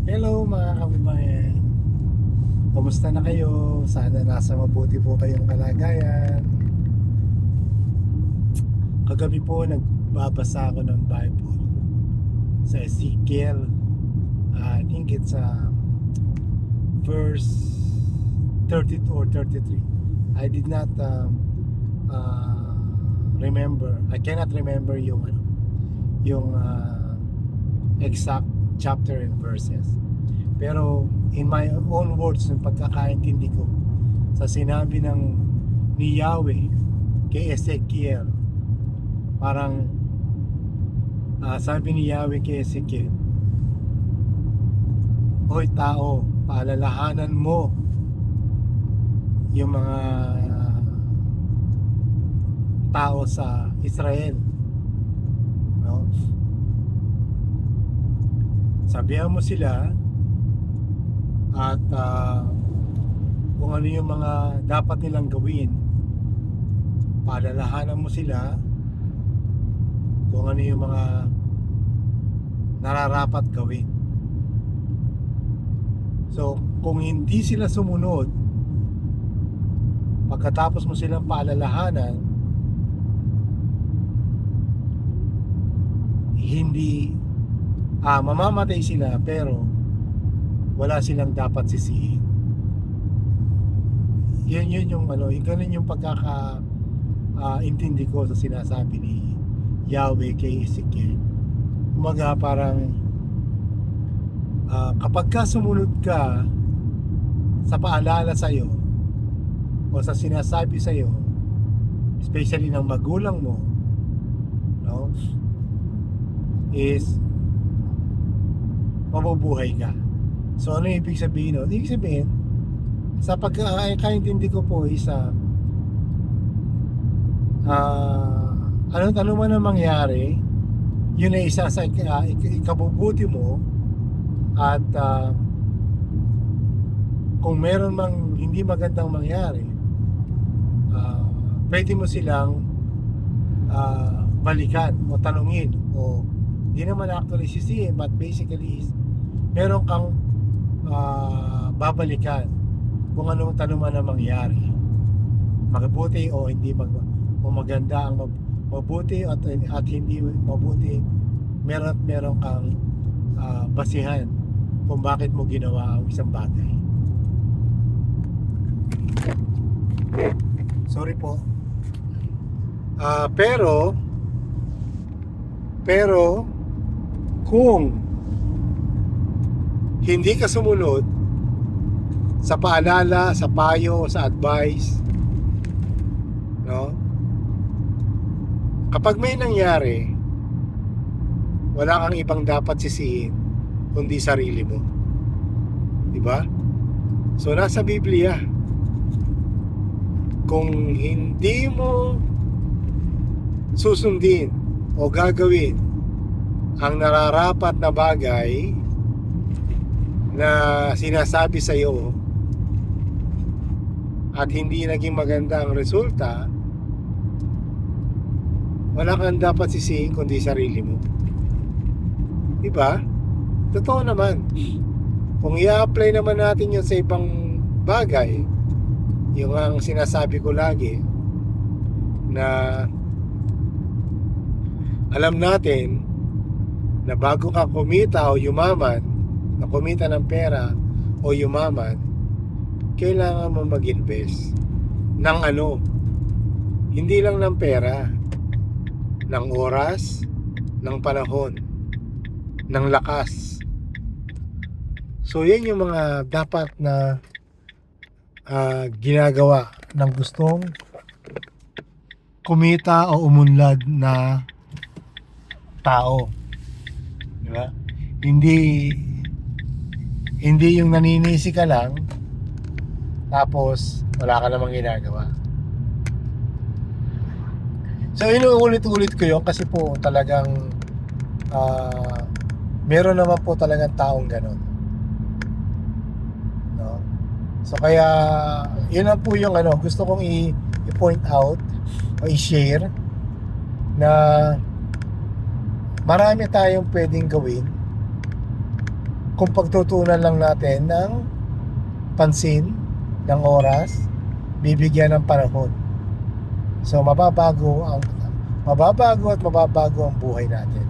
Hello mga kababayan. Kumusta na kayo? Sana nasa mabuti po kayong kalagayan. Kagabi po nagbabasa ako ng Bible sa Ezekiel. I think it's verse 32 or 33. I did not uh, remember. I cannot remember yung exact chapter and verses. Pero in my own words, yung pagkakaintindi ko sa sinabi ni Yahweh kay Ezekiel, parang sabi ni Yahweh kay Ezekiel, "Hoy tao, paalalahanan mo yung mga tao sa Israel, no? Sabihan mo sila at kung ano yung mga dapat nilang gawin. Paalalahanan mo sila kung ano yung mga nararapat gawin." So, kung hindi sila sumunod, pagkatapos mo silang paalalahanan, hindi mamamatay sila pero wala silang dapat sisihin. Yun yung ganun yung intindi ko sa sinasabi ni Yahweh kay Ezekiel. Kumaga parang kapag ka sumunod ka sa paalala sa'yo o sa sinasabi sa'yo, especially ng magulang mo, no, is mabubuhay ka. So ano yung ibig sabihin nun? Ibig sabihin, sa pagkakaintindi ko po is ano man ang mangyari, yun ay isa sa ikabubuti mo. At kung meron mang hindi magandang mangyari, uh, pwede mo silang balikan o tanungin, o di naman actually sisihin, but basically is meron kang babalikan kung anong tanungan na mangyari, mabuti o hindi o maganda ang mabuti at hindi mabuti. Meron kang basihan kung bakit mo ginawa ang isang bagay. Sorry po. Pero kung hindi ka sumunod sa paalala, sa payo, sa advice, no? Kapag may nangyari, wala kang ibang dapat sisihin kundi sarili mo. 'Di ba? So nasa Biblia, kung hindi mo susundin o gagawin ang nararapat na bagay na sinasabi sa iyo at hindi naging maganda ang resulta, wala kang dapat sisihin kundi sarili mo. Diba? Totoo naman. Kung i-apply naman natin yun sa ibang bagay, yung ang sinasabi ko lagi, na alam natin na bago ka kumita o yumaman, na kumita ng pera o yumaman, kailangan mo mag-invest ng hindi lang ng pera, ng oras, ng panahon, ng lakas. So yan yung mga dapat na ginagawa ng gustong kumita o umunlad na tao. Diba? Hindi yung naninisi ka lang tapos wala ka namang ginagawa. So inuulit-ulit ko yun kasi po talagang meron naman po talagang taong ganon, no? So kaya yun lang po yung gusto kong i-point out o i-share, na marami tayong pwedeng gawin kung pagtutunan lang natin ng pansin, ng oras, bibigyan ng panahon. So mababago at mababago ang buhay natin.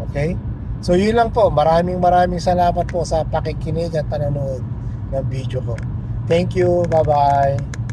Okay? So yun lang po. Maraming salamat po sa pakikinig at panonood ng video ko. Thank you. Bye-bye.